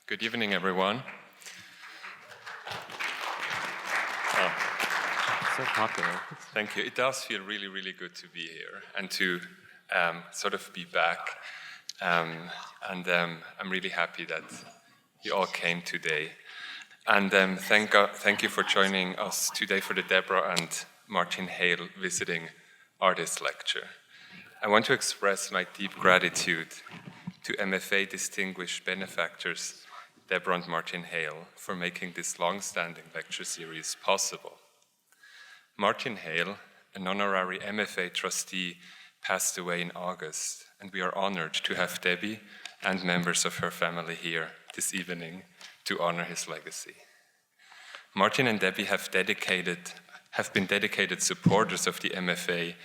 Good evening, everyone. Oh, So popular. thank you. It does feel really, really good to be here and to sort of be back. I'm really happy that you all came today. And thank you for joining us today for the Deborah and Martin Hale Visiting Artist Lecture. I want to express my deep gratitude to MFA distinguished benefactors Deborah and Martin Hale for making this long-standing lecture series possible. Martin Hale, an honorary MFA trustee, passed away in August, and we are honored to have Debbie and members of her family here this evening to honor his legacy. Martin and Debbie have been dedicated supporters of the MFA,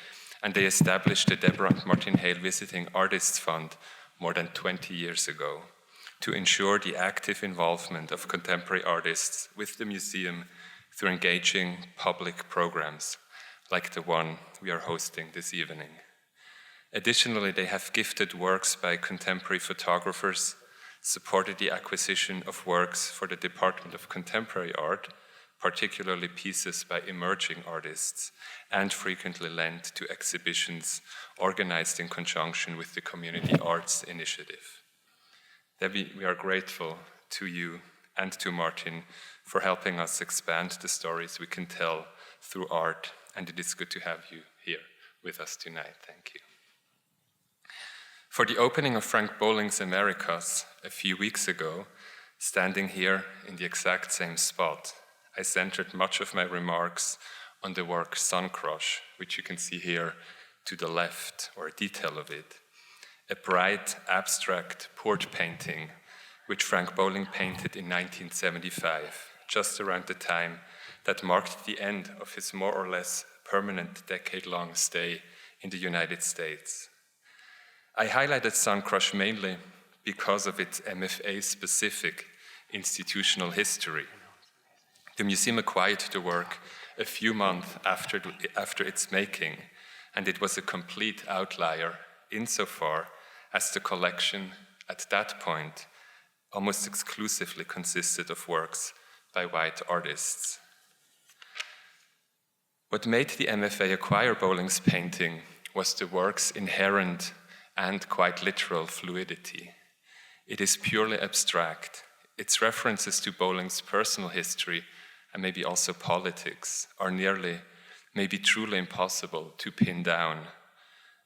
and they established the Deborah and Martin Hale Visiting Artists Fund more than 20 years ago to ensure the active involvement of contemporary artists with the museum through engaging public programs like the one we are hosting this evening. Additionally, they have gifted works by contemporary photographers, supported the acquisition of works for the Department of Contemporary Art, particularly pieces by emerging artists, and frequently lent to exhibitions organized in conjunction with the Community Arts Initiative. Debbie, we are grateful to you and to Martin for helping us expand the stories we can tell through art, and it is good to have you here with us tonight. Thank you. For the opening of Frank Bowling's Americas a few weeks ago, standing here in the exact same spot, I centered much of my remarks on the work Sun Crush, which you can see here to the left, or a detail of it. A bright, abstract port painting, which Frank Bowling painted in 1975, just around the time that marked the end of his more or less permanent decade-long stay in the United States. I highlighted Sun Crush mainly because of its MFA-specific institutional history. The museum acquired the work a few months after its making, and it was a complete outlier insofar as the collection at that point almost exclusively consisted of works by white artists. What made the MFA acquire Bowling's painting was the work's inherent and quite literal fluidity. It is purely abstract. Its references to Bowling's personal history and maybe also politics are maybe truly impossible to pin down.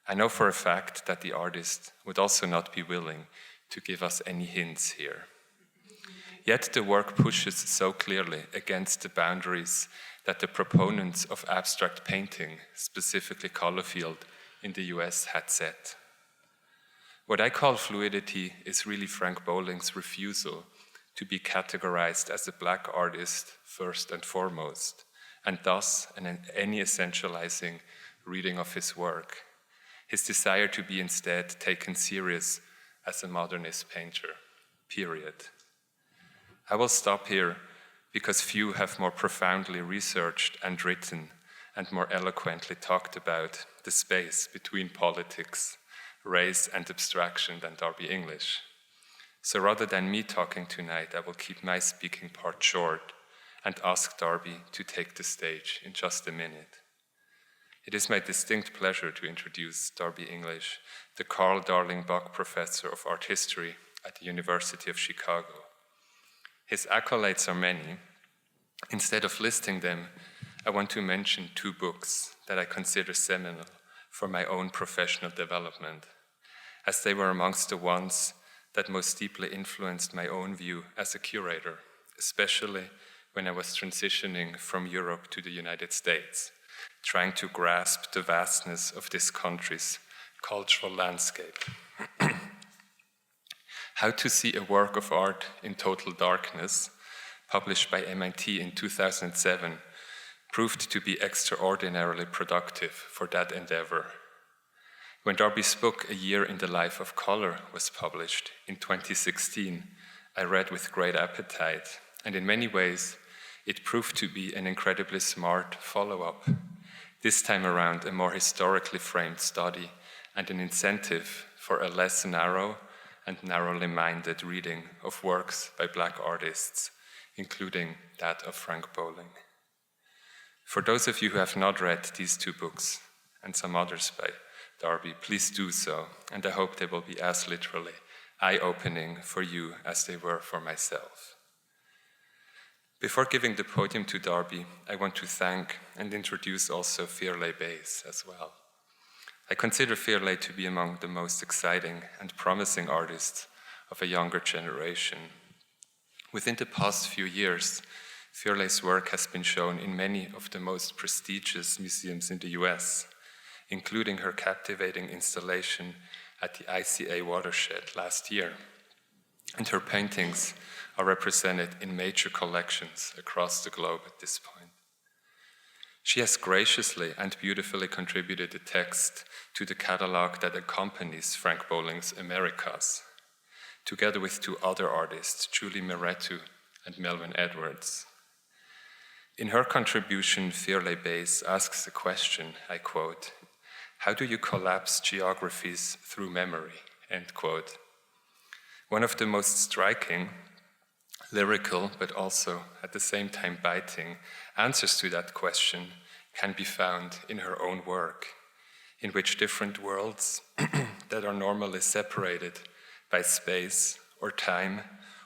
I know for a fact that the artist would also not be willing to give us any hints here. Yet the work pushes so clearly against the boundaries that the proponents of abstract painting, specifically Colorfield in the US, had set. What I call fluidity is really Frank Bowling's refusal to be categorized as a black artist first and foremost, and thus any essentializing reading of his work. His desire to be instead taken serious as a modernist painter, period. I will stop here because few have more profoundly researched and written and more eloquently talked about the space between politics, race, and abstraction than Darby English. So rather than me talking tonight, I will keep my speaking part short and ask Darby to take the stage in just a minute. It is my distinct pleasure to introduce Darby English, the Carl Darling Buck Professor of Art History at the University of Chicago. His accolades are many. Instead of listing them, I want to mention two books that I consider seminal for my own professional development, as they were amongst the ones that most deeply influenced my own view as a curator, especially when I was transitioning from Europe to the United States, trying to grasp the vastness of this country's cultural landscape. How to See a Work of Art in Total Darkness, published by MIT in 2007, proved to be extraordinarily productive for that endeavor. When Darby's book, A Year in the Life of Color, was published in 2016, I read with great appetite, and in many ways, it proved to be an incredibly smart follow-up. This time around, a more historically framed study and an incentive for a less narrow and narrowly minded reading of works by Black artists, including that of Frank Bowling. For those of you who have not read these two books, and some others by Darby, please do so, and I hope they will be as literally eye-opening for you as they were for myself. Before giving the podium to Darby, I want to thank and introduce also Firelei Báez as well. I consider Firelei to be among the most exciting and promising artists of a younger generation. Within the past few years, Firelei's work has been shown in many of the most prestigious museums in the US, including her captivating installation at the ICA watershed last year. And her paintings are represented in major collections across the globe at this point. She has graciously and beautifully contributed the text to the catalog that accompanies Frank Bowling's Americas, together with two other artists, Julie Meretu and Melvin Edwards. In her contribution, Firelei Báez asks the question, I quote, "How do you collapse geographies through memory?" End quote. One of the most striking, lyrical, but also at the same time biting answers to that question can be found in her own work, in which different worlds that are normally separated by space or time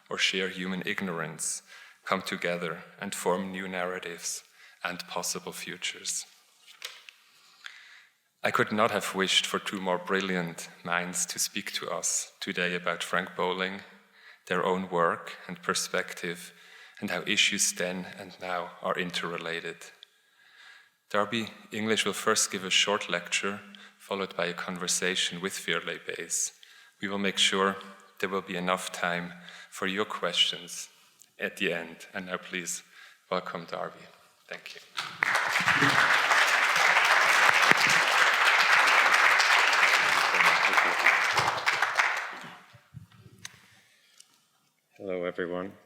or sheer human ignorance come together and form new narratives and possible futures. I could not have wished for two more brilliant minds to speak to us today about Frank Bowling, their own work and perspective, and how issues then and now are interrelated. Darby English will first give a short lecture, followed by a conversation with Firelei Báez. We will make sure there will be enough time for your questions at the end. And now please welcome Darby. Thank you. Hello, everyone.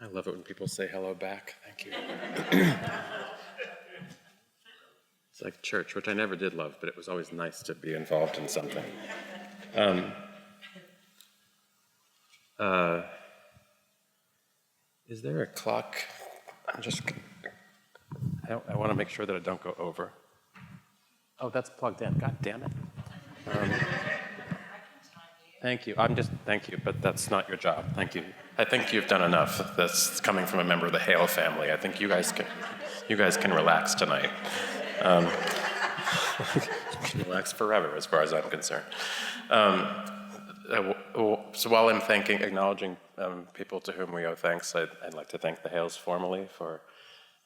I love it when people say hello back. Thank you. It's like church, which I never did love, but it was always nice to be involved in something. Is there a clock? I want to make sure that I don't go over. Oh, that's plugged in. God damn it. Thank you. Thank you, but that's not your job. Thank you. I think you've done enough. That's coming from a member of the Hale family. I think you guys can relax tonight. Relax forever, as far as I'm concerned. So while I'm acknowledging people to whom we owe thanks, I'd like to thank the Hales formally for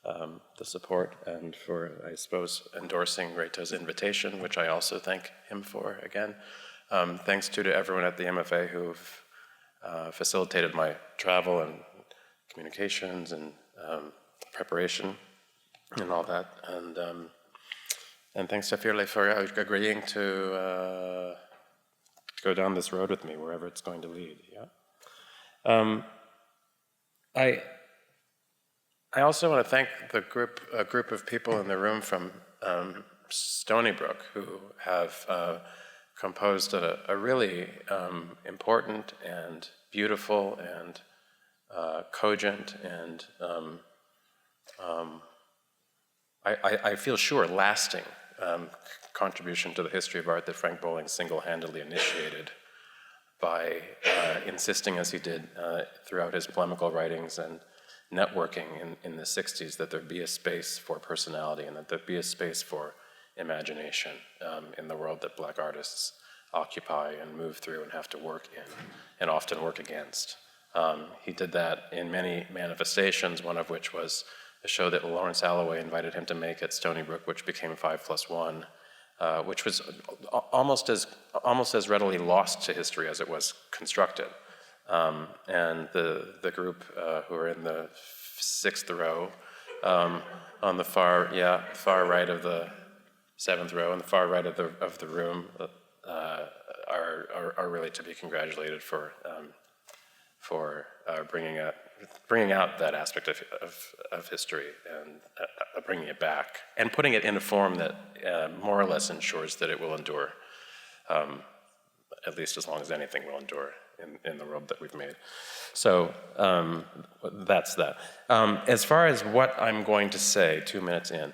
the support and for, I suppose, endorsing Reto's invitation, which I also thank him for again. Thanks to everyone at the MFA who've facilitated my travel and communications and preparation and all that. And thanks to Firelei for agreeing to go down this road with me, wherever it's going to lead. Yeah. I also want to thank a group of people in the room from Stony Brook who have composed a really important and beautiful and cogent and I feel sure lasting contribution to the history of art that Frank Bowling single-handedly initiated by insisting, as he did throughout his polemical writings and networking in the 60s, that there be a space for personality and that there be a space for imagination in the world that Black artists occupy and move through and have to work in and often work against. He did that in many manifestations, one of which was a show that Lawrence Alloway invited him to make at Stony Brook, which became 5+1, which was almost as readily lost to history as it was constructed. And the group who are in the 6th row, on the far right of the 7th row, and the far right of the room, are really to be congratulated for bringing out that aspect of history and bringing it back and putting it in a form that more or less ensures that it will endure at least as long as anything will endure in the world that we've made. So that's that. As far as what I'm going to say 2 minutes in,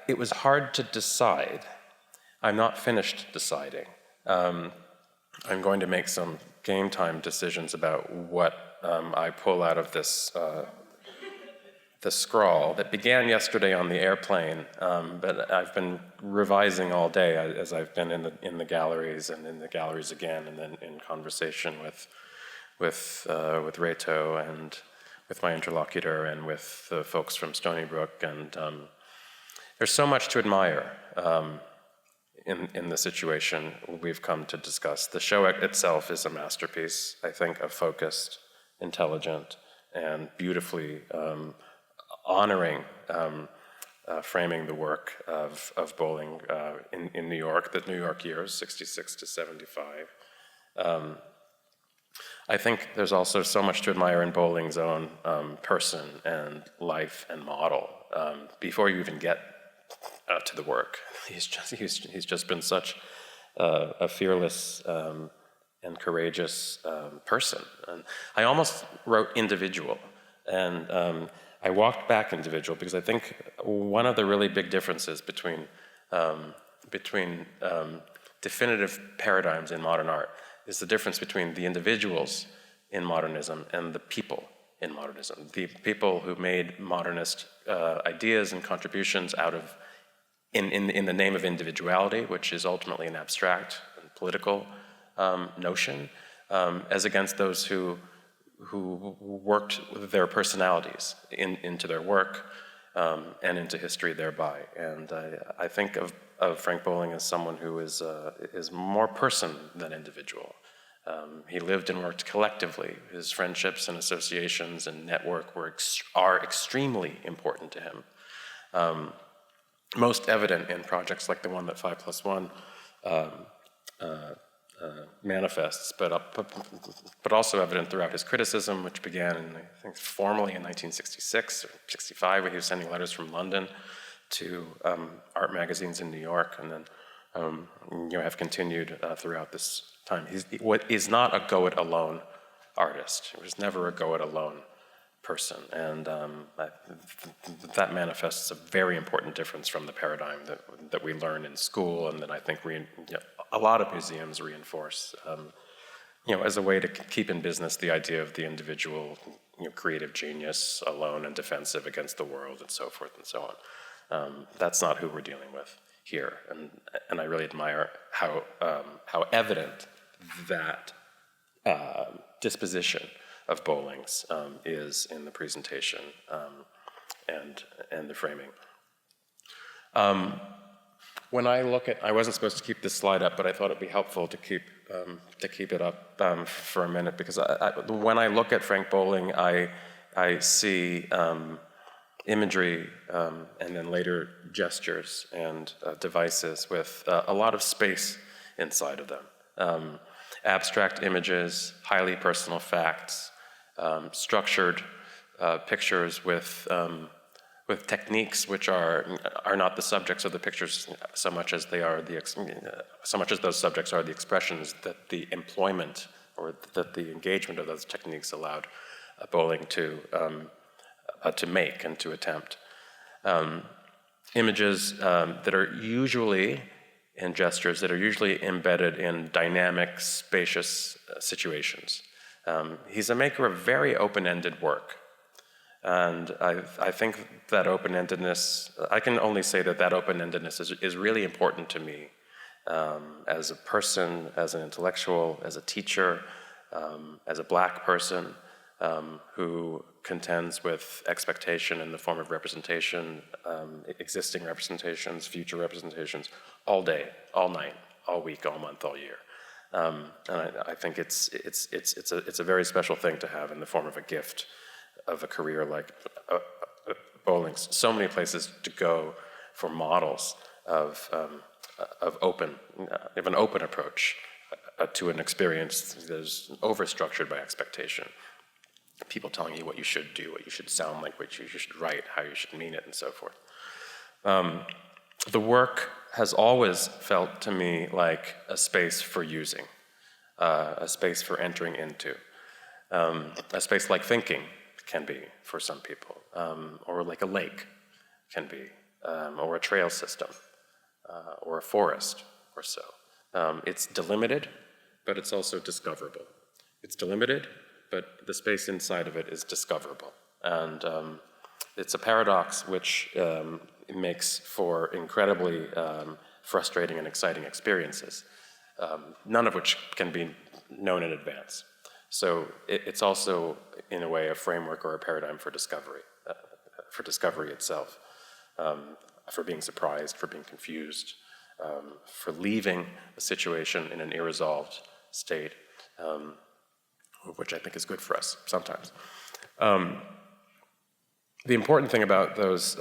it was hard to decide. I'm not finished deciding. I'm going to make some game time decisions about what I pull out of this the scrawl that began yesterday on the airplane, but I've been revising all day as I've been in the galleries and in the galleries again, and then in conversation with Reto and with my interlocutor and with the folks from Stony Brook, and there's so much to admire in the situation we've come to discuss. The show itself is a masterpiece, I think, of focused, intelligent, and beautifully honoring framing the work of Bowling in New York, the New York years, 66 to 75. I think there's also so much to admire in Bowling's own person and life and model before you even get to the work. He's just been such a fearless and courageous person. And I almost wrote individual, and I walked back individual because I think one of the really big differences between definitive paradigms in modern art is the difference between the individuals in modernism and the people in modernism. The people who made modernist ideas and contributions out of, in the name of individuality, which is ultimately an abstract and political notion, as against those who worked their personalities into their work and into history thereby. And I think of Frank Bowling as someone who is more person than individual. He lived and worked collectively. His friendships and associations and network are extremely important to him. Most evident in projects like the one that 5+1 manifests, but also evident throughout his criticism, which began, I think, formally in 1966 or 65, when he was sending letters from London to art magazines in New York, and then have continued throughout this time. He's not a go-it-alone artist. He was never a go-it-alone person, and that manifests a very important difference from the paradigm that we learn in school, and that I think a lot of museums reinforce, as a way to keep in business the idea of the individual, creative genius, alone and defensive against the world, and so forth and so on. That's not who we're dealing with here, and I really admire how evident that disposition of Bowling's is in the presentation and the framing. When I look at, I wasn't supposed to keep this slide up, but I thought it'd be helpful to keep it up for a minute, because when I look at Frank Bowling, I see imagery and then later gestures and devices with a lot of space inside of them. Abstract images, highly personal facts, structured pictures with techniques which are not the subjects of the pictures so much as they are so much as those subjects are the expressions that the employment or that the engagement of those techniques allowed Bowling to make and to attempt. Images that are usually, and gestures that are usually embedded in dynamic, spacious situations. He's a maker of very open-ended work. And I think that open-endedness, I can only say that open-endedness is really important to me as a person, as an intellectual, as a teacher, as a Black person who contends with expectation in the form of representation, existing representations, future representations, all day, all night, all week, all month, all year. And I think it's a very special thing to have in the form of a gift of a career like Bowling's. So many places to go for models of an open approach to an experience that is overstructured by expectation. People telling you what you should do, what you should sound like, what you should write, how you should mean it, and so forth. The work has always felt to me like a space for using, a space for entering into, a space like thinking can be for some people, or like a lake can be, or a trail system, or a forest or so. It's delimited, but it's also discoverable. It's delimited, but the space inside of it is discoverable. And it's a paradox which makes for incredibly frustrating and exciting experiences, none of which can be known in advance. So it's also, in a way, a framework or a paradigm for discovery itself, for being surprised, for being confused, for leaving a situation in an irresolved state, which I think is good for us sometimes. The important thing about those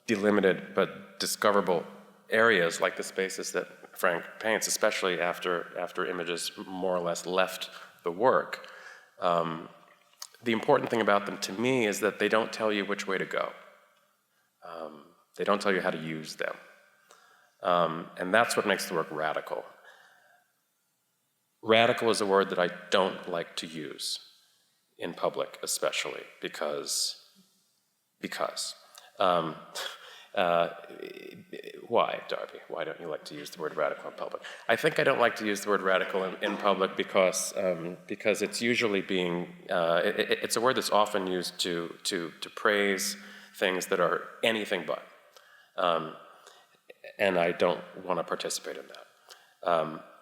delimited but discoverable areas, like the spaces that Frank paints, especially after images more or less left the work, the important thing about them to me is that they don't tell you which way to go. They don't tell you how to use them. And that's what makes the work radical. Radical is a word that I don't like to use in public, especially because. Why, Darby? Why don't you like to use the word radical in public? I think I don't like to use the word radical in public because it's usually being, it's a word that's often used to praise things that are anything but. And I don't want to participate in that.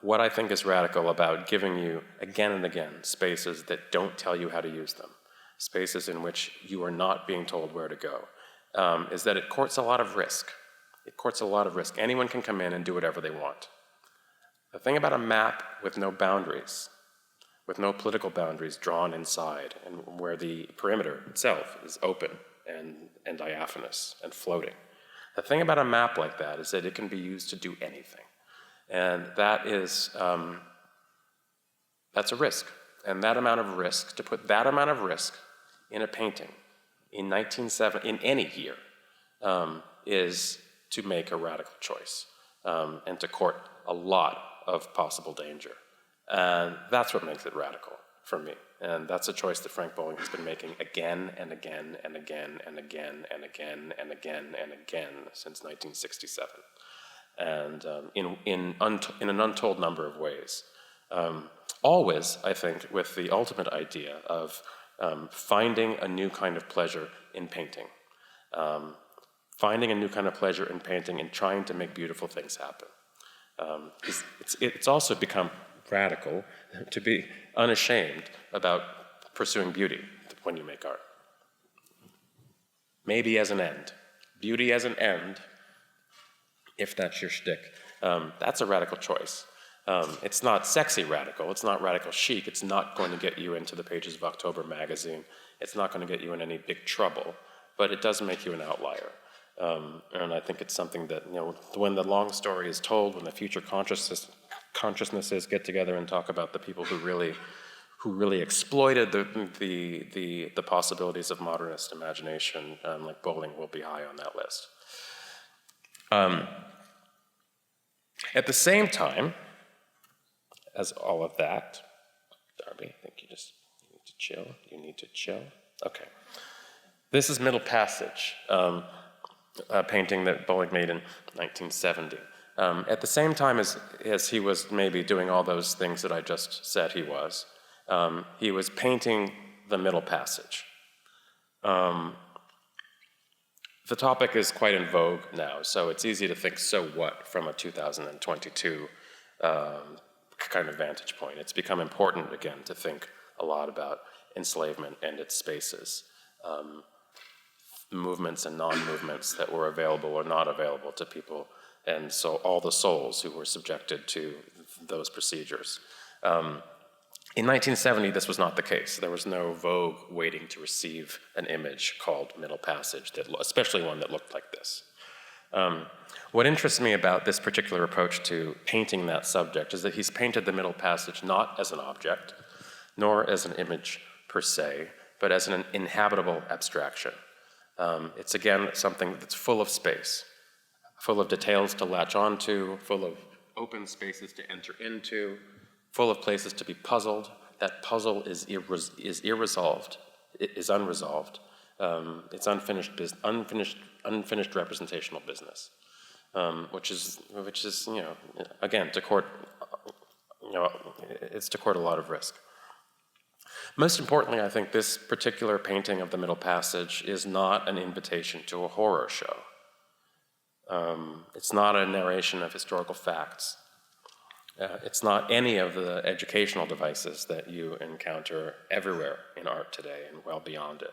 What I think is radical about giving you, again and again, spaces that don't tell you how to use them, spaces in which you are not being told where to go, is that it courts a lot of risk. It courts a lot of risk. Anyone can come in and do whatever they want. The thing about a map with no boundaries, with no political boundaries drawn inside, and where the perimeter itself is open and diaphanous and floating. The thing about a map like that is that it can be used to do anything. And that is, that's a risk. And that amount of risk, to put that amount of risk in a painting in 1970, in any year, is to make a radical choice and to court a lot of possible danger. And that's what makes it radical for me. And that's a choice that Frank Bowling has been making again and again and again and again and again and again and again since 1967. And in an untold number of ways. Always, I think, with the ultimate idea of finding a new kind of pleasure in painting. Finding a new kind of pleasure in painting and trying to make beautiful things happen. It's also become radical to be unashamed about pursuing beauty when you make art. Maybe as an end. Beauty as an end, if that's your shtick. That's a radical choice. It's not sexy radical, it's not radical chic, it's not going to get you into the pages of October magazine, it's not going to get you in any big trouble, but it does make you an outlier. And I think it's something that, when the long story is told, when the future consciousnesses get together and talk about the people who really exploited the possibilities of modernist imagination, like Bowling will be high on that list. At the same time as all of that, Darby, I think you need to chill. You need to chill. Okay. This is Middle Passage, a painting that Bowling made in 1970. At the same time as he was maybe doing all those things that I just said he was painting the Middle Passage. The topic is quite in vogue now, so it's easy to think, so what, from a 2022 kind of vantage point. It's become important, again, to think a lot about enslavement and its spaces, movements and non-movements that were available or not available to people, and so all the souls who were subjected to those procedures. In 1970, this was not the case. There was no Vogue waiting to receive an image called Middle Passage, especially one that looked like this. What interests me about this particular approach to painting that subject is that he's painted the Middle Passage not as an object, nor as an image per se, but as an inhabitable abstraction. It's again something that's full of space. full of details to latch onto, full of open spaces to enter into, full of places to be puzzled. That puzzle is unresolved. It's unfinished representational business, which is again to court. It's to court a lot of risk. Most importantly, I think this particular painting of the Middle Passage is not an invitation to a horror show. It's not a narration of historical facts. It's not any of the educational devices that you encounter everywhere in art today and well beyond it.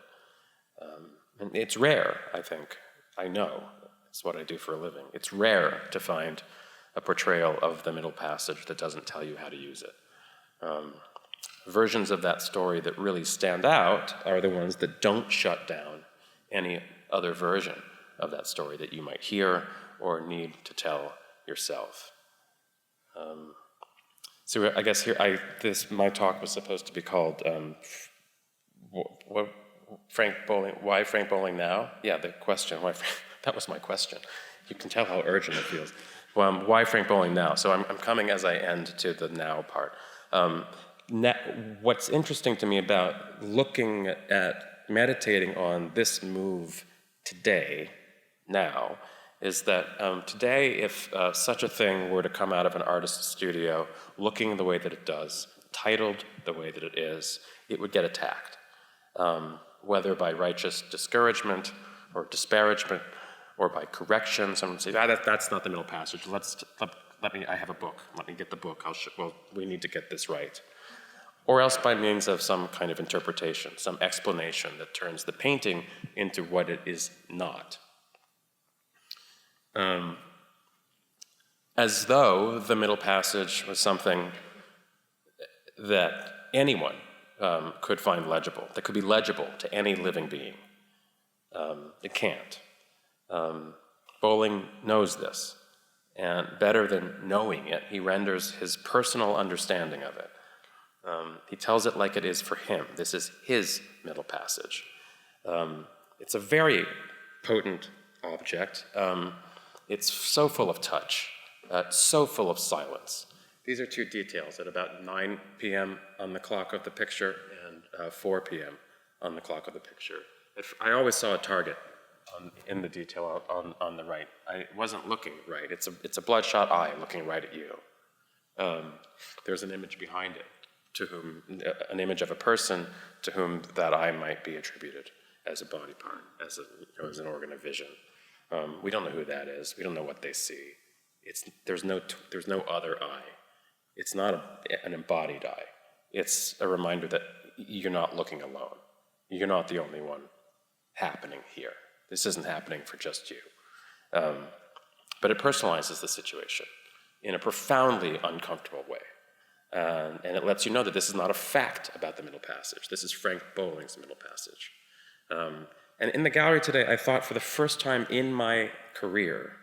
And it's rare, I think. I know. It's what I do for a living. It's rare to find a portrayal of the Middle Passage that doesn't tell you how to use it. Versions of that story that really stand out are the ones that don't shut down any other version of that story that you might hear or need to tell yourself. So I guess here, my talk was supposed to be called Frank Bowling. Why Frank Bowling now? Yeah, the question. That was my question. You can tell how urgent it feels. Why Frank Bowling now? So I'm coming as I end to the now part. What's interesting to me about looking at meditating on this move today, now, is that today, if such a thing were to come out of an artist's studio looking the way that it does, titled the way that it is, it would get attacked. Whether by righteous discouragement or disparagement or by correction. Someone would say, that's not the Middle Passage. I have a book. Let me get the book. We need to get this right. Or else by means of some kind of interpretation, some explanation that turns the painting into what it is not. As though the Middle Passage was something that anyone could find legible, that could be legible to any living being. It can't. Bowling knows this, and better than knowing it, he renders his personal understanding of it. He tells it like it is for him. This is his Middle Passage. It's a very potent object. It's so full of touch, so full of silence. These are two details at about 9 p.m. on the clock of the picture and 4 p.m. on the clock of the picture. I always saw a target in the detail on the right. I wasn't looking right. It's a bloodshot eye looking right at you. There's an image behind it, an image of a person to whom that eye might be attributed as a body part, as an organ of vision. We don't know who that is. We don't know what they see. There's no other eye. It's not an embodied eye. It's a reminder that you're not looking alone. You're not the only one happening here. This isn't happening for just you. But it personalizes the situation in a profoundly uncomfortable way. And it lets you know that this is not a fact about the Middle Passage. This is Frank Bowling's Middle Passage. And in the gallery today, I thought for the first time in my career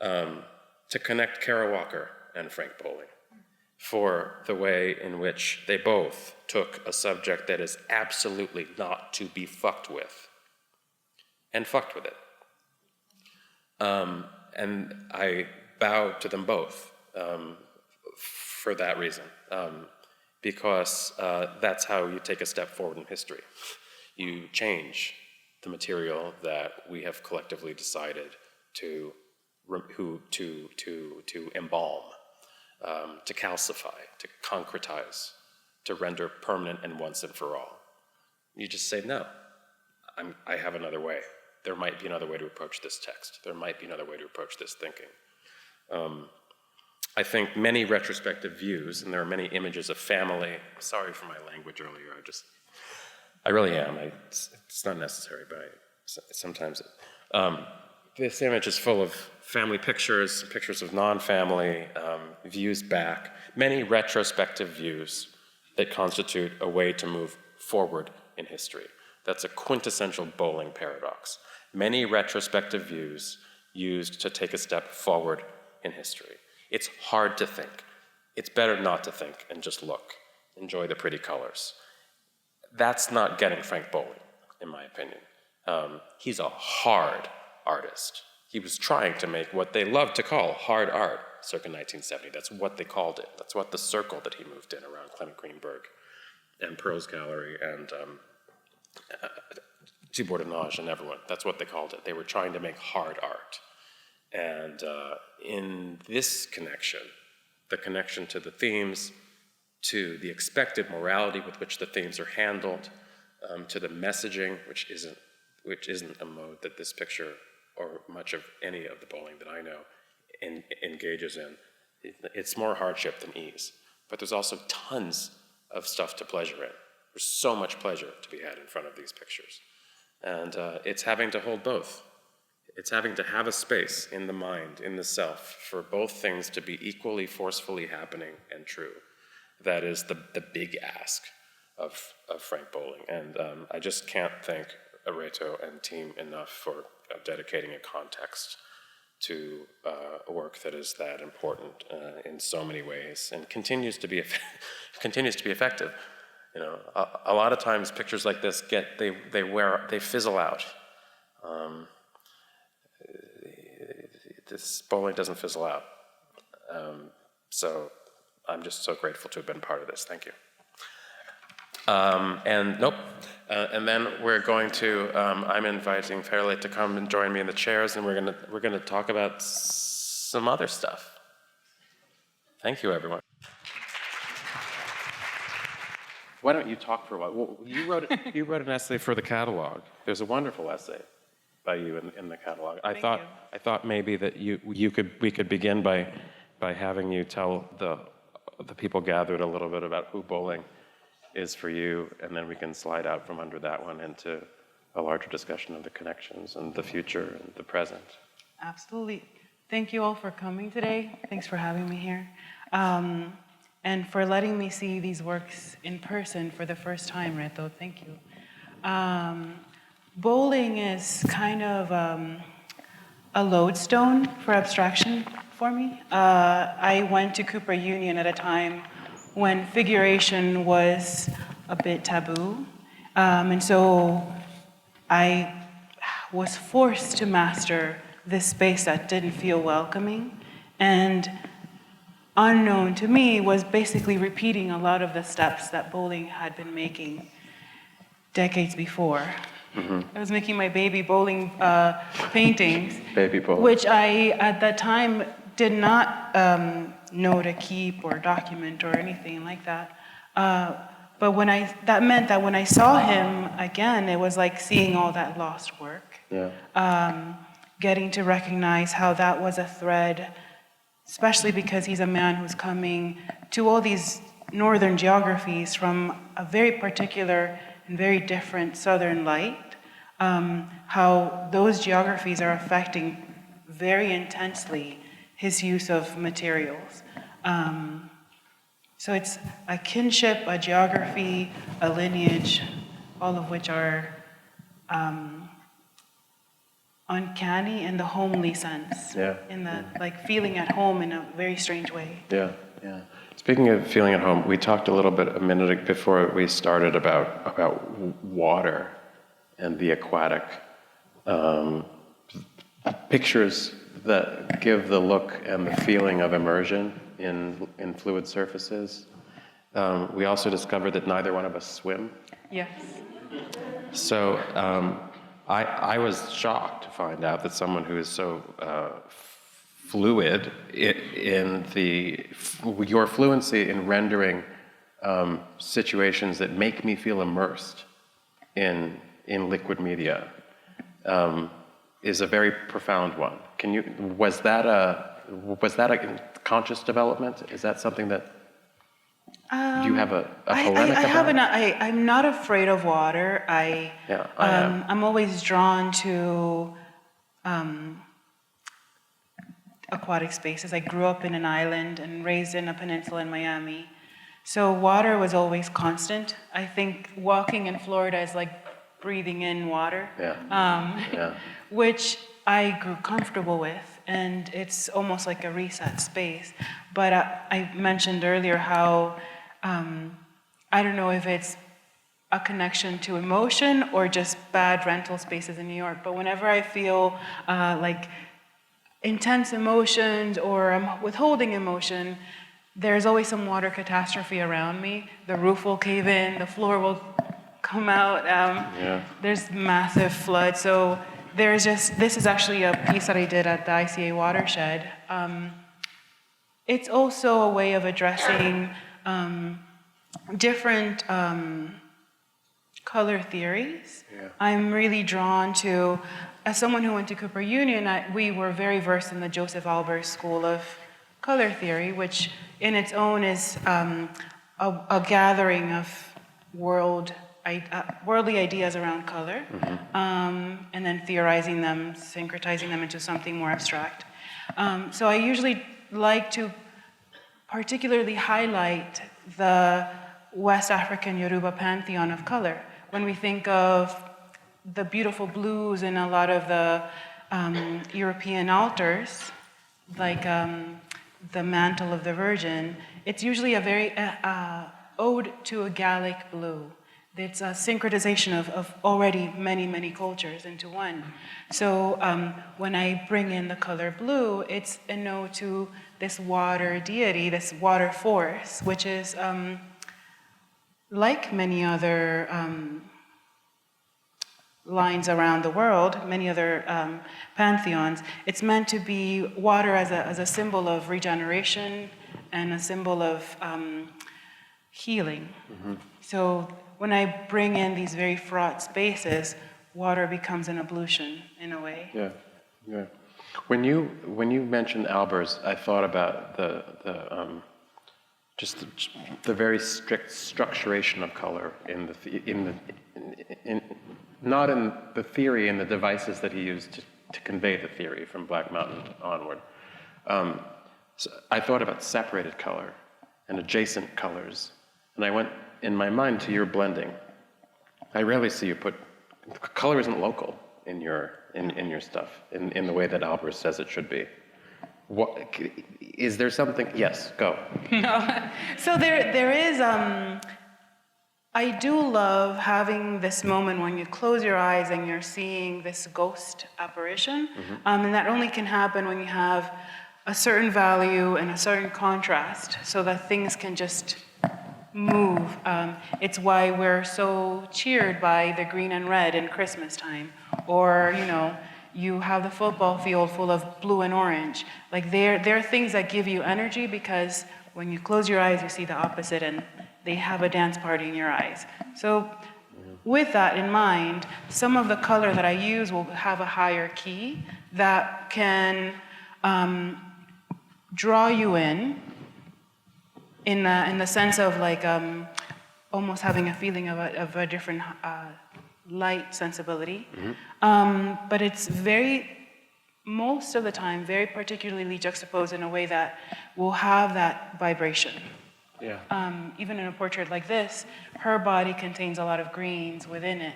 to connect Kara Walker and Frank Bowling for the way in which they both took a subject that is absolutely not to be fucked with and fucked with it. And I bow to them both for that reason, because that's how you take a step forward in history. You change the material that we have collectively decided to embalm, to calcify, to concretize, to render permanent and once and for all. You just say, no, I have another way. There might be another way to approach this text. There might be another way to approach this thinking. I think many retrospective views, and there are many images of family. Sorry for my language earlier. I really am. It's not necessary, but sometimes. This image is full of family pictures, pictures of non-family, views back, many retrospective views that constitute a way to move forward in history. That's a quintessential Bowling paradox. Many retrospective views used to take a step forward in history. It's hard to think. It's better not to think and just look. Enjoy the pretty colors. That's not getting Frank Bowling, in my opinion. He's a hard artist. he was trying to make what they loved to call hard art circa 1970. That's what they called it. That's what the circle that he moved in around Clement Greenberg and Pearl's Gallery and Dubordinage and everyone, that's what they called it. They were trying to make hard art. And in this connection, the connection to the themes, to the expected morality with which the themes are handled, to the messaging, which isn't a mode that this picture or much of any of the bowling that I know engages in. It's more hardship than ease. But there's also tons of stuff to pleasure in. There's so much pleasure to be had in front of these pictures. And it's having to hold both. It's having to have a space in the mind, in the self, for both things to be equally forcefully happening and true. That is the big ask of Frank Bowling. And I just can't thank Areto and team enough for dedicating a context to a work that is that important in so many ways and continues to be effective. You know, a lot of times pictures like this they fizzle out. This bowling doesn't fizzle out. So I'm just so grateful to have been part of this. Thank you. And then we're going to. I'm inviting Firelei to come and join me in the chairs, and we're gonna talk about some other stuff. Thank you, everyone. Why don't you talk for a while? Well, you wrote an essay for the catalog. There's a wonderful essay by you in the catalog. I thought maybe that we could begin by having you tell the people gathered a little bit about who bowling is for you, and then we can slide out from under that one into a larger discussion of the connections and the future and the present. Absolutely. Thank you all for coming today. Thanks for having me here. And for letting me see these works in person for the first time, Reto. Thank you. Bowling is kind of a lodestone for abstraction for me. I went to Cooper Union at a time when figuration was a bit taboo. And so I was forced to master this space that didn't feel welcoming. And unknown to me was basically repeating a lot of the steps that bowling had been making decades before. Mm-hmm. I was making my baby bowling paintings, baby bowling, which I, at that time, did not know to keep or document or anything like that. But that meant that when I saw him again, it was like seeing all that lost work. Yeah. Getting to recognize how that was a thread, especially because he's a man who's coming to all these northern geographies from a very particular and very different southern light, how those geographies are affecting very intensely his use of materials. So it's a kinship, a geography, a lineage, all of which are uncanny in the homely sense. Yeah. In the like feeling at home in a very strange way. Yeah, yeah. Speaking of feeling at home, we talked a little bit a minute before we started about water and the aquatic. Pictures that give the look and the feeling of immersion in fluid surfaces. We also discovered that neither one of us swim. Yes. So I was shocked to find out that someone who is so fluid in your fluency in rendering situations that make me feel immersed in liquid media is a very profound one. Was that a conscious development? Is that something that do you have a polemic about? I'm not afraid of water. I am. I'm always drawn to aquatic spaces. I grew up in an island and raised in a peninsula in Miami. So water was always constant. I think walking in Florida is like breathing in water, which I grew comfortable with, and it's almost like a reset space. But I mentioned earlier how I don't know if it's a connection to emotion or just bad rental spaces in New York, but whenever I feel like intense emotions or I'm withholding emotion, there's always some water catastrophe around me. The roof will cave in, the floor will come out. There's massive flood. So this is actually a piece that I did at the ICA watershed. It's also a way of addressing different color theories. Yeah. I'm really drawn to, as someone who went to Cooper Union, we were very versed in the Joseph Albers school of color theory, which in its own is a gathering of worldly ideas around color, and then theorizing them, syncretizing them into something more abstract. So I usually like to particularly highlight the West African Yoruba pantheon of color. When we think of the beautiful blues in a lot of the European altars, like the mantle of the Virgin, it's usually a very ode to a Gallic blue. It's a syncretization of already many, many cultures into one. So when I bring in the color blue, it's an ode to this water deity, this water force, which is like many other lines around the world, many other pantheons, it's meant to be water as a symbol of regeneration and a symbol of healing. So when I bring in these very fraught spaces, water becomes an ablution in a way. Yeah, yeah. When you mentioned Albers, I thought about just the very strict structuration of color not in the theory and the devices that he used to convey the theory from Black Mountain onward. So I thought about separated color and adjacent colors, and I went in my mind to your blending. I rarely see you put color isn't local in your stuff in the way that Albers says it should be. What is there something? Yes, go. No. So there is. I do love having this moment when you close your eyes and you're seeing this ghost apparition, and that only can happen when you have a certain value and a certain contrast, so that things can just move. It's why we're so cheered by the green and red in Christmas time, or you have the football field full of blue and orange. Like there are things that give you energy because when you close your eyes, you see the opposite, and they have a dance party in your eyes. So with that in mind, some of the color that I use will have a higher key that can draw you in the sense of like almost having a feeling of a different light sensibility. But it's most of the time, very particularly juxtaposed in a way that will have that vibration. Yeah. Even in a portrait like this, her body contains a lot of greens within it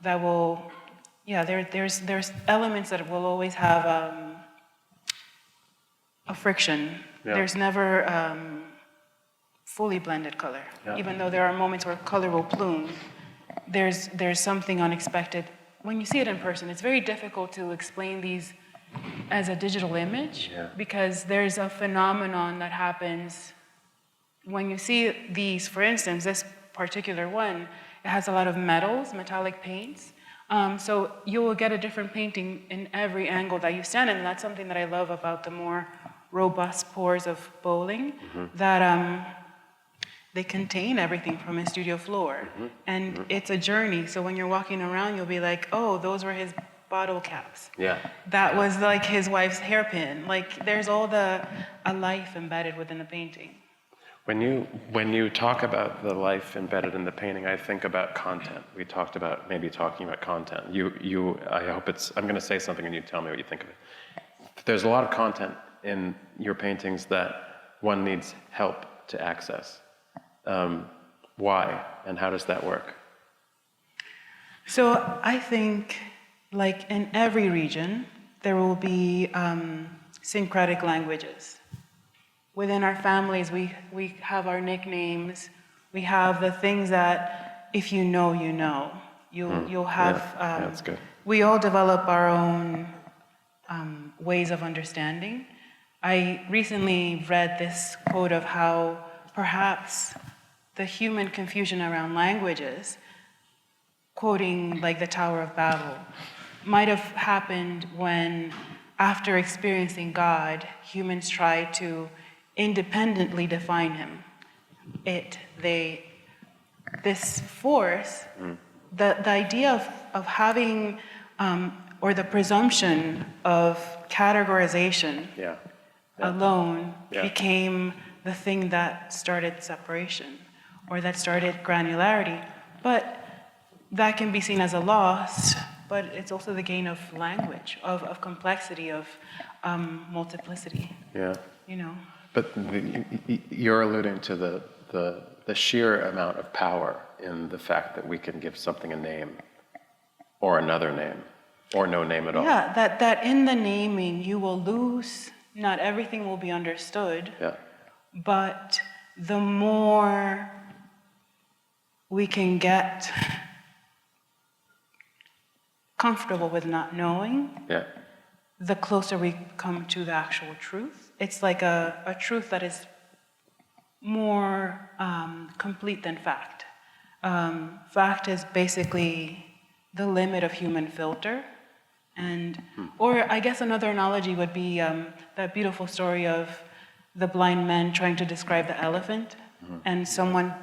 that will, there's elements that will always have a friction. Yeah. There's never fully blended color. Yeah. Even though there are moments where color will bloom, there's something unexpected. When you see it in person, it's very difficult to explain these as a digital image because there's a phenomenon that happens when you see these. For instance, this particular one, it has a lot of metallic paints. So you will get a different painting in every angle that you stand in, and that's something that I love about the more robust pours of bowling, that they contain everything from his studio floor. And it's a journey, so when you're walking around, you'll be like, oh, those were his bottle caps. Yeah. That was like his wife's hairpin. Like there's all a life embedded within the painting. When you talk about the life embedded in the painting, I think about content. We talked about maybe talking about content. I hope I'm going to say something and you tell me what you think of it. There's a lot of content in your paintings that one needs help to access. Why, and how does that work? So I think, like in every region, there will be syncretic languages. Within our families, we have our nicknames. We have the things that, if you know, you know. You'll have. Yeah, that's good. We all develop our own ways of understanding. I recently read this quote of how perhaps the human confusion around languages, quoting like the Tower of Babel, might have happened when, after experiencing God, humans tried to independently define him. This force, the idea of having, or the presumption of categorization alone became the thing that started separation, or that started granularity. But that can be seen as a loss, but it's also the gain of language, of complexity, of multiplicity. Yeah. You know. But you're alluding to the sheer amount of power in the fact that we can give something a name, or another name, or no name at all. Yeah, that in the naming you will lose, not everything will be understood, but the more we can get comfortable with not knowing, the closer we come to the actual truth. It's like a truth that is more complete than fact. Fact is basically the limit of human filter. And, or I guess another analogy would be that beautiful story of the blind men trying to describe the elephant, and someone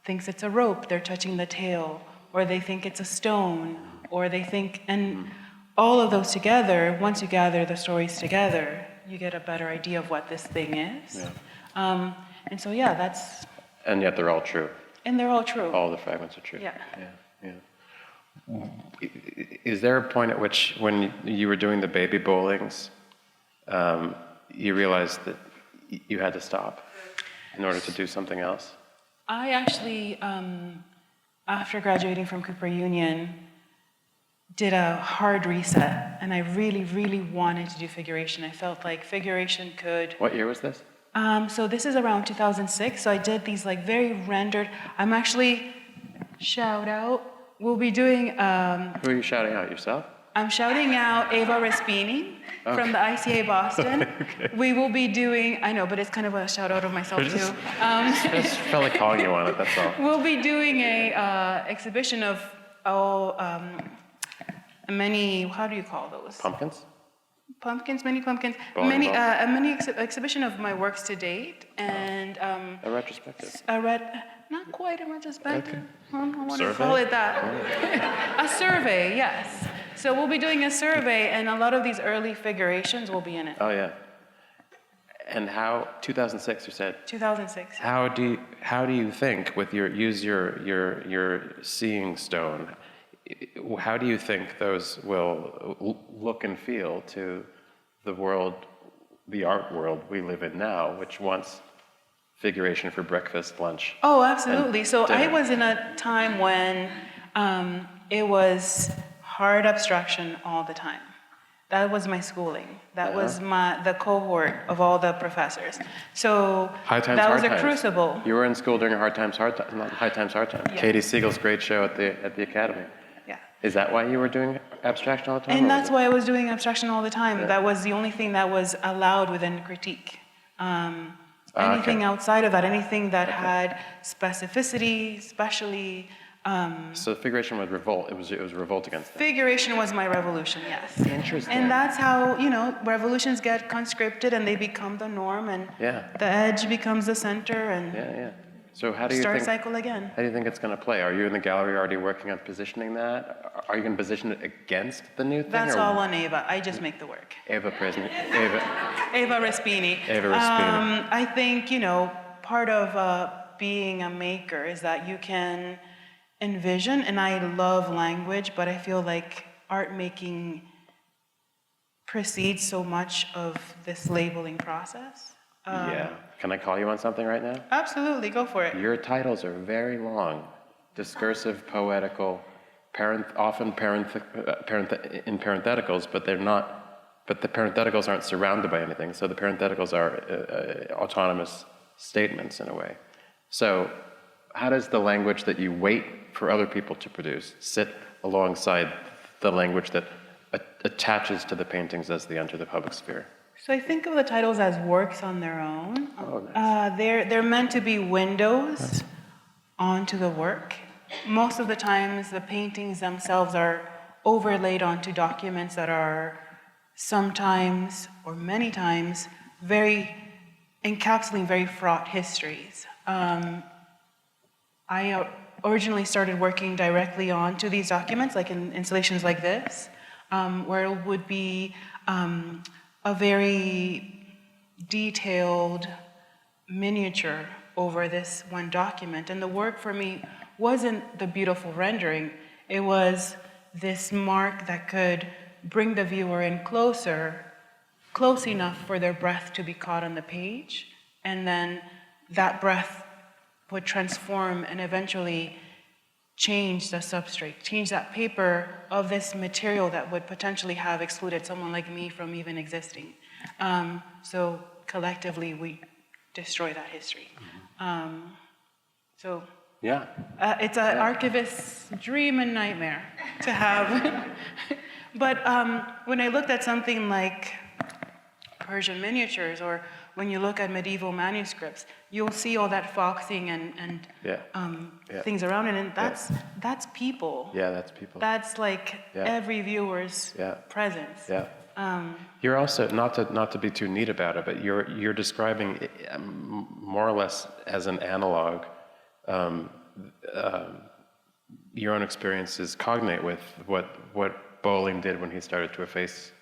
thinks it's a rope, they're touching the tail, or they think it's a stone, or they think, and all of those together, once you gather the stories together, you get a better idea of what this thing is. And so, that's... And yet they're all true. And they're all true. All the fragments are true. Yeah. Is there a point at which, when you were doing the baby bowlings, you realized that you had to stop in order to do something else? I actually, after graduating from Cooper Union, did a hard reset, and I really, really wanted to do figuration. I felt like figuration could... What year was this? So this is around 2006, so I did these like very rendered... I'm actually, shout out, we'll be doing... Who are you shouting out, yourself? I'm shouting out Eva Respini from the ICA Boston. We will be doing, I know, but it's kind of a shout out of myself too. I just felt like calling you on it, that's all. We'll be doing a exhibition of many, how do you call those? Pumpkins? Pumpkins, many pumpkins. Bowling Exhibition of my works to date, and a retrospective. Not quite a retrospective. Okay. I want to Survey? call it that. A survey, yes. So we'll be doing a survey, and a lot of these early figurations will be in it. Oh yeah. And how? 2006, you said. 2006. How do you think, with your seeing stone? How do you think those will look and feel to the world, the art world we live in now, which wants figuration for breakfast, lunch? Oh, absolutely. So dinner? I was in a time when it was hard abstraction all the time. That was my schooling. That was the cohort of all the professors. So that was a crucible. You were in school during Hard Times, Hard Times, not High Times, Hard Times. Yeah. Katie Siegel's great show at the Academy. Yeah. Is that why you were doing abstraction all the time? And that's why I was doing abstraction all the time. Yeah. That was the only thing that was allowed within critique. Anything outside of that, anything that had specificity, especially... So figuration was revolt. It was revolt against that. Figuration was my revolution, yes. Interesting. And that's how, revolutions get conscripted and they become the norm, and the edge becomes the center, and So how do you start cycle again. How do you think it's going to play? Are you in the gallery already working on positioning that? Are you going to position it against the new thing? That's all on Eva. I just make the work. Eva Respini. Eva Respini. I think, part of being a maker is that you can envision, and I love language, but I feel like art making precedes so much of this labeling process. Can I call you on something right now? Absolutely, go for it. Your titles are very long, discursive, poetical, often in parentheticals, but they're not. But the parentheticals aren't surrounded by anything, so the parentheticals are autonomous statements in a way. So, how does the language that you wait for other people to produce sit alongside the language that attaches to the paintings as they enter the public sphere? So I think of the titles as works on their own. Oh, nice. They're meant to be windows onto the work. Most of the times, the paintings themselves are overlaid onto documents that are sometimes, or many times, encapsulating very fraught histories. I originally started working directly onto these documents, like in installations like this, where it would be a very detailed miniature over this one document. And the work for me wasn't the beautiful rendering, it was this mark that could bring the viewer in close enough for their breath to be caught on the page, and then that breath would transform and eventually change the substrate, change that paper of this material that would potentially have excluded someone like me from even existing. So collectively, we destroy that history. Yeah. It's an archivist's dream and nightmare to have. But when I looked at something like Persian miniatures, or when you look at medieval manuscripts, you'll see all that foxing and things around it, and that's people. Yeah, that's people. That's like every viewer's presence. Yeah. You're also, not to be too neat about it, but you're describing more or less as an analog your own experiences cognate with what Bowling did when he started to efface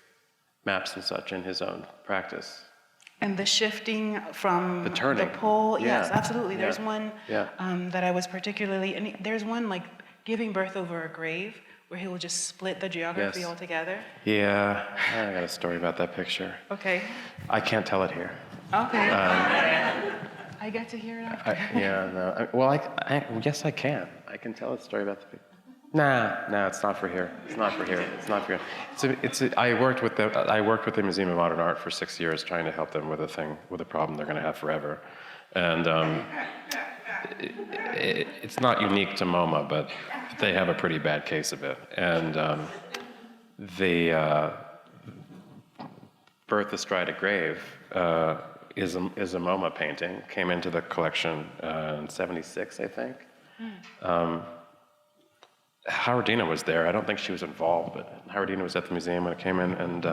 maps and such in his own practice. And the shifting from the turning, the pole, yes, absolutely. There's one that I was particularly, and there's one like giving birth over a grave, where he will just split the geography altogether. Yeah, I got a story about that picture. Okay. I can't tell it here. Okay. I get to hear it after. Yes, I can. I can tell a story about the picture. Nah, it's not for here. It's not for here. I worked with the Museum of Modern Art for 6 years, trying to help them with a problem they're going to have forever, and it's not unique to MoMA, but they have a pretty bad case of it. And the Birth Astride a Grave is a MoMA painting. Came into the collection in '76, I think. Howardina was there. I don't think she was involved, but Howardina was at the museum when it came in. And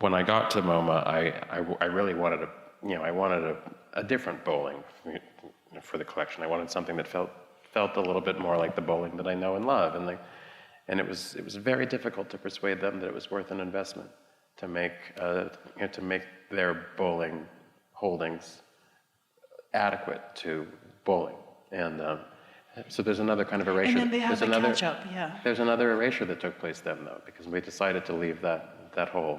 when I got to MoMA, I really wanted a different bowling for the collection. I wanted something that felt a little bit more like the bowling that I know and love. And it was very difficult to persuade them that it was worth an investment to make their bowling holdings adequate to bowling. And so there's another kind of erasure. And then they have the catch-up, yeah. There's another erasure that took place then, though, because we decided to leave that hole.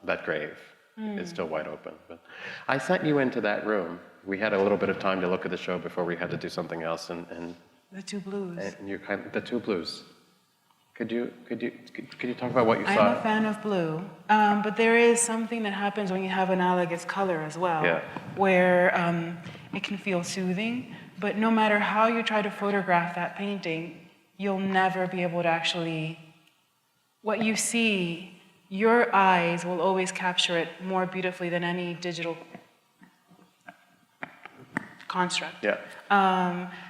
That grave is still wide open. But I sent you into that room. We had a little bit of time to look at the show before we had to do something else, and the two blues. And the two blues. Could you talk about what you saw? I'm a fan of blue, but there is something that happens when you have analogous color as well, where it can feel soothing. But no matter how you try to photograph that painting, you'll never be able to actually. What you see, your eyes will always capture it more beautifully than any digital construct. Yeah.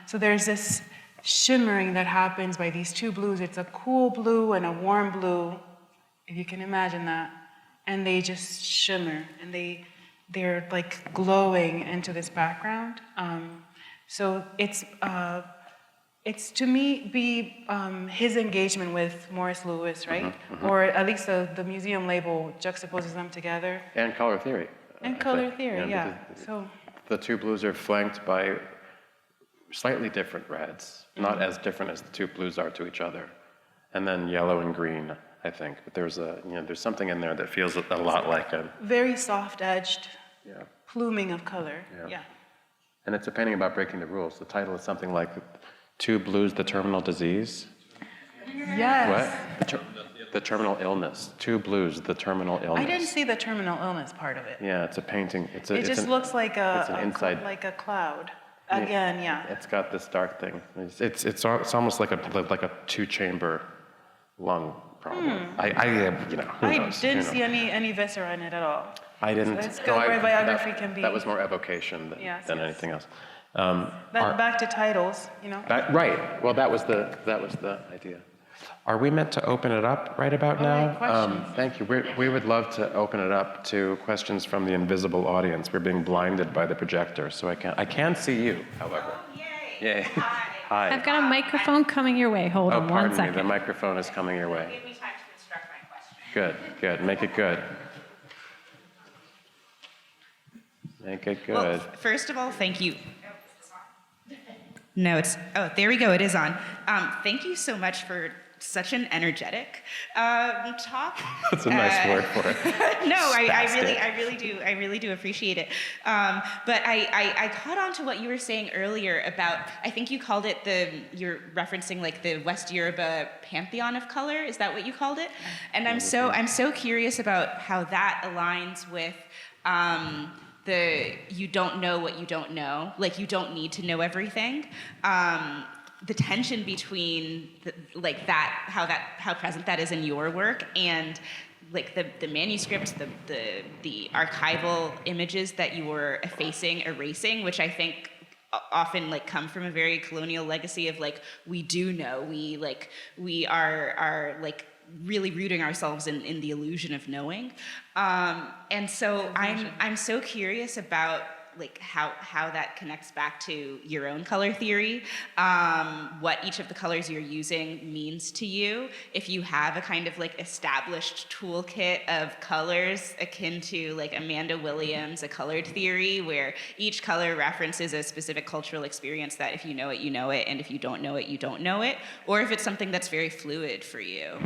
So there's this shimmering that happens by these two blues. It's a cool blue and a warm blue, if you can imagine that. And they just shimmer, and they're like glowing into this background. So it's to me his engagement with Morris Louis, right? Or at least the museum label juxtaposes them together. And color theory. And color theory, yeah. So the two blues are flanked by slightly different reds, not as different as the two blues are to each other, and then yellow and green, I think. But there's something in there that feels a lot like a very soft-edged pluming of color. Yeah. And it's a painting about breaking the rules. The title is something like "Two Blues: The Terminal Disease." Yes. What? The terminal illness. Two blues: the terminal illness. I didn't see the terminal illness part of it. Yeah, it's a painting. It just looks like like a cloud. Again, yeah. It's got this dark thing. It's almost like a two-chamber lung problem. Who I knows? didn't see any viscera in it at all. I didn't. That's good where biography can be. That was more evocation than anything else. Back to titles, Right. Well, that was the idea. Are we meant to open it up right about now? questions. Thank you. We would love to open it up to questions from the invisible audience. We're being blinded by the projector, so I can see you, however. Yay. Hi. I've got a microphone coming your way. Hold on one Pardon me. second. The microphone is coming your way. Give me time to construct my question. Good. Make it good. Make it good. Well, first of all, thank you. No, there we go, it is on. Thank you so much for such an energetic talk. That's a nice word for it. No, I really do appreciate it. But I caught on to what you were saying earlier about, I think you called it you're referencing like the West Yoruba pantheon of color. Is that what you called it? And I'm so curious about how that aligns with you don't know what you don't know, like you don't need to know everything. The tension between how present that is in your work and like the manuscripts, the archival images that you were erasing, which I think often like come from a very colonial legacy of like we do know, we are like really rooting ourselves in the illusion of knowing, and so I'm so curious about like how that connects back to your own color theory, what each of the colors you're using means to you, if you have a kind of like established toolkit of colors akin to like Amanda Williams, a colored theory, where each color references a specific cultural experience that if you know it, you know it, and if you don't know it, you don't know it, or if it's something that's very fluid for you.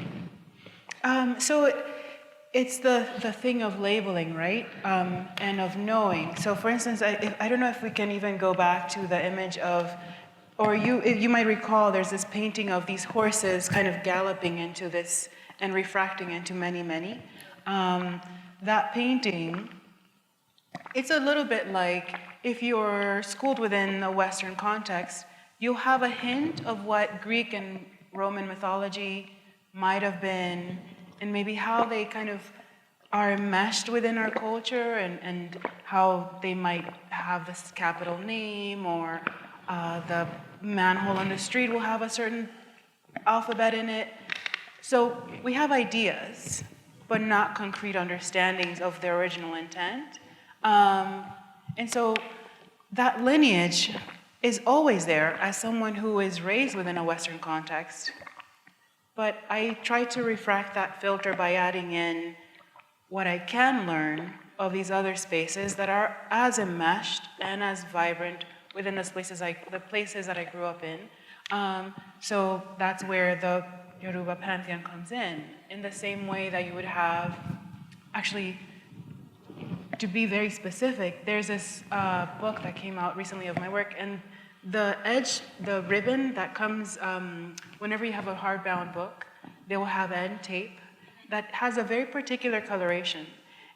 It's the thing of labeling, right? And of knowing. So for instance, I don't know if we can even go back to the image of, or you might recall there's this painting of these horses kind of galloping into this and refracting into many, many. That painting, it's a little bit like if you're schooled within a Western context, you'll have a hint of what Greek and Roman mythology might have been, and maybe how they kind of are enmeshed within our culture, and how they might have this capital name, or the manhole on the street will have a certain alphabet in it. So we have ideas, but not concrete understandings of their original intent. And so that lineage is always there as someone who is raised within a Western context. But I try to refract that filter by adding in what I can learn of these other spaces that are as enmeshed and as vibrant within the places that I grew up in. So that's where the Yoruba pantheon comes in the same way that you would have, actually, to be very specific, there's this book that came out recently of my work, and the edge, the ribbon that comes whenever you have a hardbound book, they will have end tape that has a very particular coloration.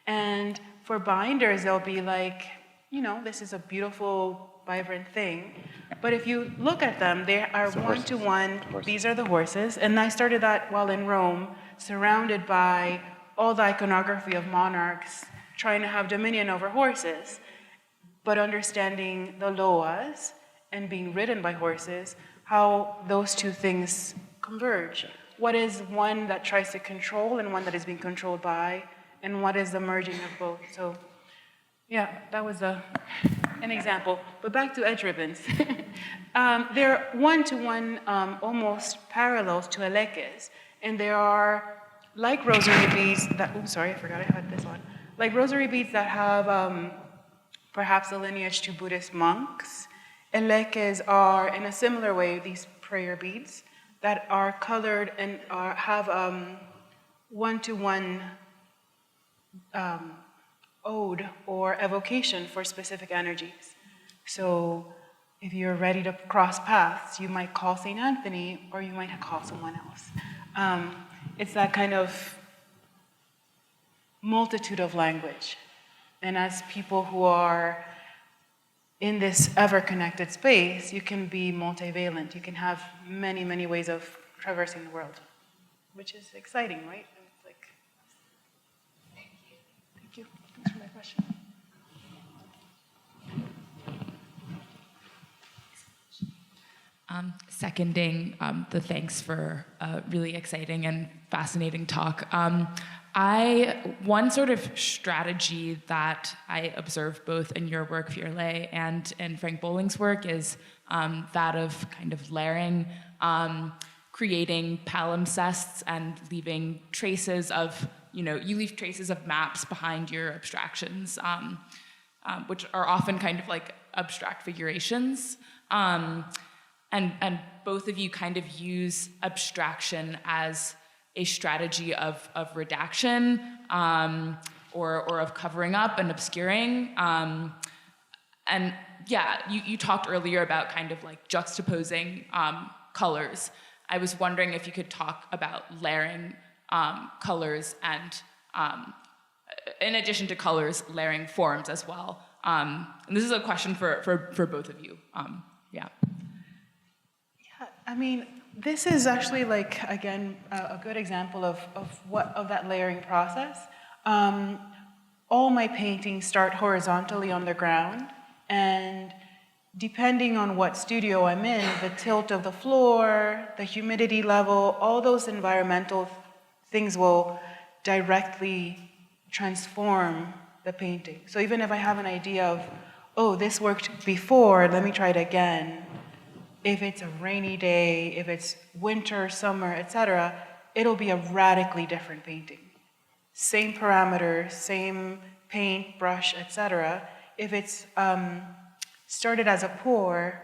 And for binders, they'll be like, this is a beautiful, vibrant thing. But if you look at them, they are one-to-one. These are the horses. And I started that while in Rome, surrounded by all the iconography of monarchs trying to have dominion over horses, but understanding the loas and being ridden by horses, how those two things converge. What is one that tries to control and one that is being controlled by, and what is the merging of both? So, yeah, that was an example. But back to edge ribbons. They're one-to-one, almost parallels to eleques, and they are like rosary beads that, I forgot I had this on. Like rosary beads that have perhaps a lineage to Buddhist monks. Eleques are, in a similar way, these prayer beads that are colored and have one-to-one ode or evocation for specific energies. So if you're ready to cross paths, you might call St. Anthony, or you might call someone else. It's that kind of multitude of language. And as people who are in this ever-connected space, you can be multivalent. You can have many, many ways of traversing the world. which is exciting, right? And it's like, thank you. Thanks for my question. Seconding the thanks for a really exciting and fascinating talk. One sort of strategy that I observe both in your work, Firelei, and in Frank Bowling's work is that of kind of layering, creating palimpsests and leaving traces of, you leave traces of maps behind your abstractions, which are often kind of like abstract figurations. And both of you kind of use abstraction as a strategy of redaction or of covering up and obscuring. And yeah, you talked earlier about kind of like juxtaposing colors. I was wondering if you could talk about layering colors and, in addition to colors, layering forms as well. And this is a question for both of you. Yeah. I mean, this is actually like, again, a good example of that layering process. All my paintings start horizontally on the ground, and depending on what studio I'm in, the tilt of the floor, the humidity level, all those environmental things will directly transform the painting. So even if I have an idea of, oh, this worked before, let me try it again. If it's a rainy day, if it's winter, summer, etc., it'll be a radically different painting. Same parameters, same paint, brush, etc. If it's started as a pour,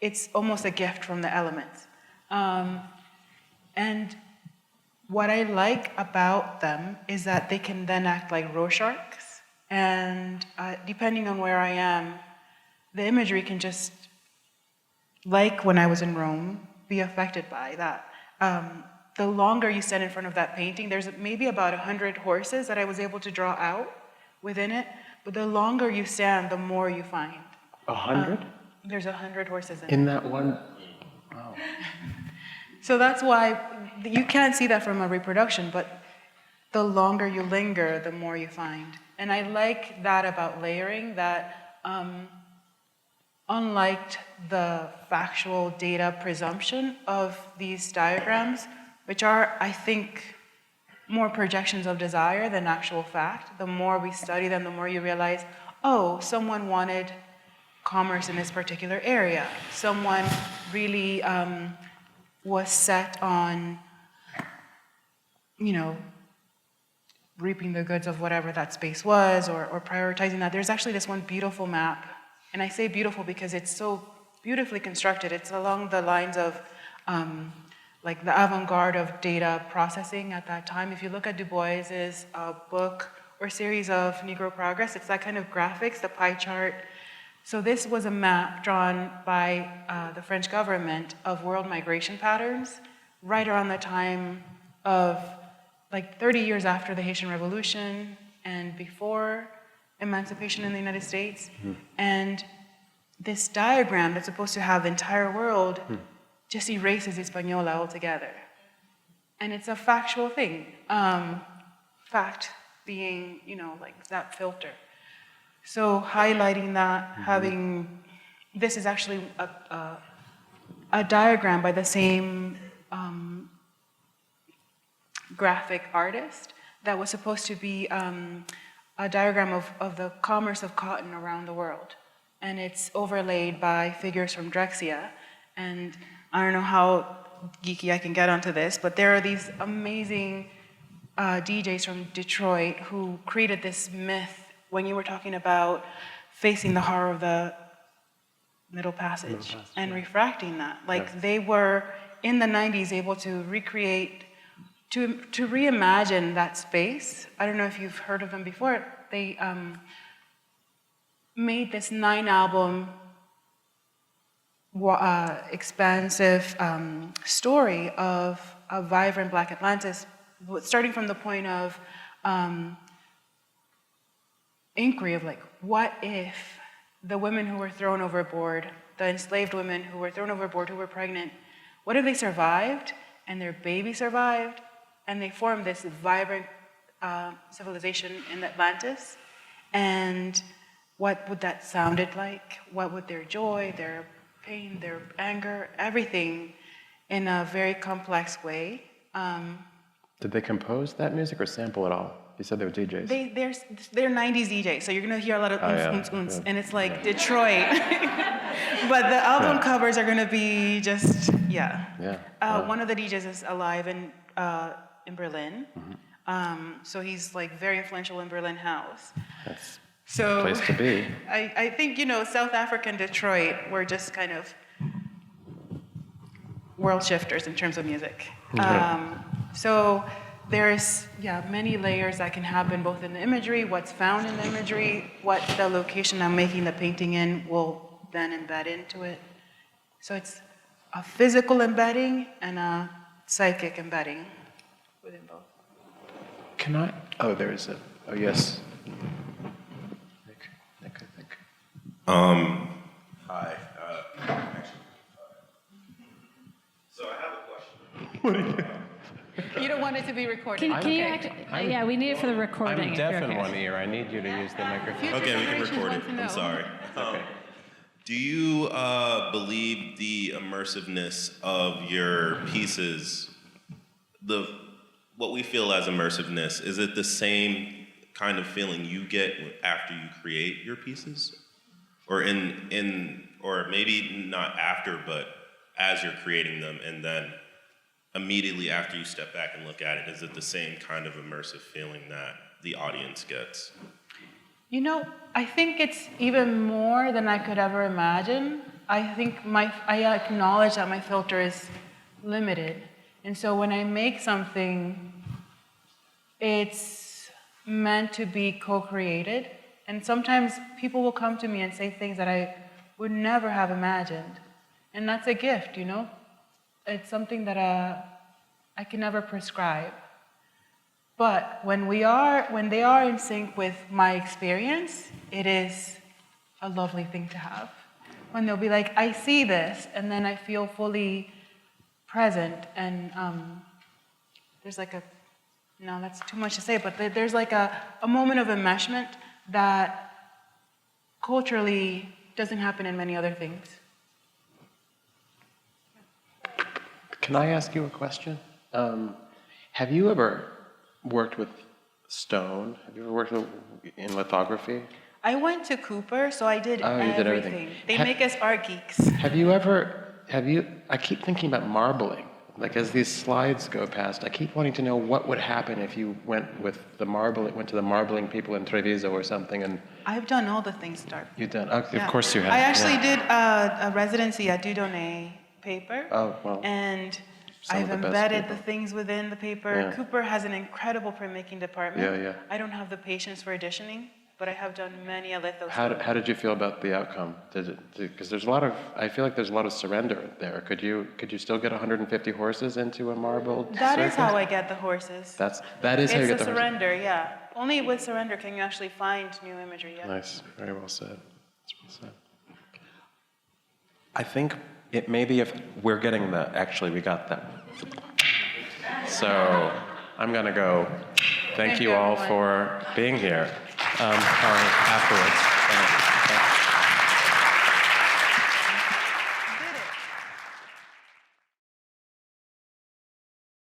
it's almost a gift from the elements. And what I like about them is that they can then act like Rorschachs, and depending on where I am, the imagery can just, like when I was in Rome, be affected by that. The longer you stand in front of that painting, there's maybe about 100 horses that I was able to draw out within it, but the longer you stand, the more you find. 100? There's 100 horses in it. In that one? Wow. So that's why you can't see that from a reproduction, but the longer you linger, the more you find. And I like that about layering, that unlike the factual data presumption of these diagrams, which are, I think, more projections of desire than actual fact, the more we study them, the more you realize, oh, someone wanted commerce in this particular area. Someone really was set on, reaping the goods of whatever that space was, or prioritizing that. There's actually this one beautiful map. And I say beautiful because it's so beautifully constructed. It's along the lines of like the avant-garde of data processing at that time. If you look at Du Bois's book or series of Negro Progress, it's that kind of graphics, the pie chart. So this was a map drawn by the French government of world migration patterns right around the time of, like 30 years after the Haitian Revolution and before emancipation in the United States. And this diagram that's supposed to have the entire world just erases Hispaniola altogether. And it's a factual thing. Fact being, like that filter. So highlighting that, having, this is actually a diagram by the same graphic artist that was supposed to be a diagram of the commerce of cotton around the world. And it's overlaid by figures from Drexia. And I don't know how geeky I can get onto this, but there are these amazing DJs from Detroit who created this myth when you were talking about facing the horror of the Middle Passage and refracting that. Like they were, in the 90s, able to recreate, to reimagine that space. I don't know if you've heard of them before. They made this 9-album expansive story of a vibrant Black Atlantis, starting from the point of inquiry of like, what if the women who were thrown overboard, the enslaved women who were thrown overboard, who were pregnant, what if they survived and their baby survived and they formed this vibrant civilization in Atlantis. And what would that sounded like? What would their joy, their pain, their anger, everything in a very complex way. Did they compose that music or sample it all? You said they were DJs. They're 90s DJs, so you're gonna hear a lot of yeah. and it's like Detroit. But the album covers are gonna be just, one of the DJs is alive in Berlin. So he's like very influential in Berlin house. That's So a place to be. I think, South Africa and Detroit were just kind of world shifters in terms of music. So there's, many layers that can happen both in the imagery, what's found in the imagery, what the location I'm making the painting in will then embed into it. So it's a physical embedding and a psychic embedding within both. Can I? Oh, there is a. Oh, yes. Nick, I think. Hi. So I have a question. You don't want it to be recorded. Can you yeah, we need it for the recording. I'm if deaf you're in okay. one ear. I need you to use the microphone. Okay, we can generations record want it. to know. I'm sorry. Do you believe the immersiveness of your pieces, what we feel as immersiveness, is it the same kind of feeling you get after you create your pieces? Or or maybe not after, but as you're creating them, and then immediately after you step back and look at it, is it the same kind of immersive feeling that the audience gets? I think it's even more than I could ever imagine. I think I acknowledge that my filter is limited. And so when I make something, it's meant to be co-created. And sometimes people will come to me and say things that I would never have imagined. And that's a gift, It's something that I can never prescribe. But when they are in sync with my experience, it is a lovely thing to have. When they'll be like, I see this, and then I feel fully present, and there's like that's too much to say, but there's like a moment of enmeshment that culturally doesn't happen in many other things. Can I ask you a question? Have you ever worked with stone? Have you ever worked in lithography? I went to Cooper, so I did Oh, you did everything. They make us art geeks. I keep thinking about marbling. Like as these slides go past, I keep wanting to know what would happen if you went to the marbling people in Treviso or something, and I've done all the things, Darby. you've done, of course you have. I actually did a residency at Dieudonné paper. Oh, well. And Some of I've the best embedded people. the things within the paper. Yeah. Cooper has an incredible printmaking department. Yeah. I don't have the patience for auditioning, but I have done many a litho. How did you feel about the outcome? Because I feel like there's a lot of surrender there. Could you still get 150 horses into a marbled That is circus? how I get the horses. That is how you It's get a the horses. surrender, yeah. Only with surrender can you actually find new imagery, yeah. Nice, very well said. That's well said. I think it may be if we're getting we got that. So I'm gonna go. Thank you all everyone. for being here. Afterwards.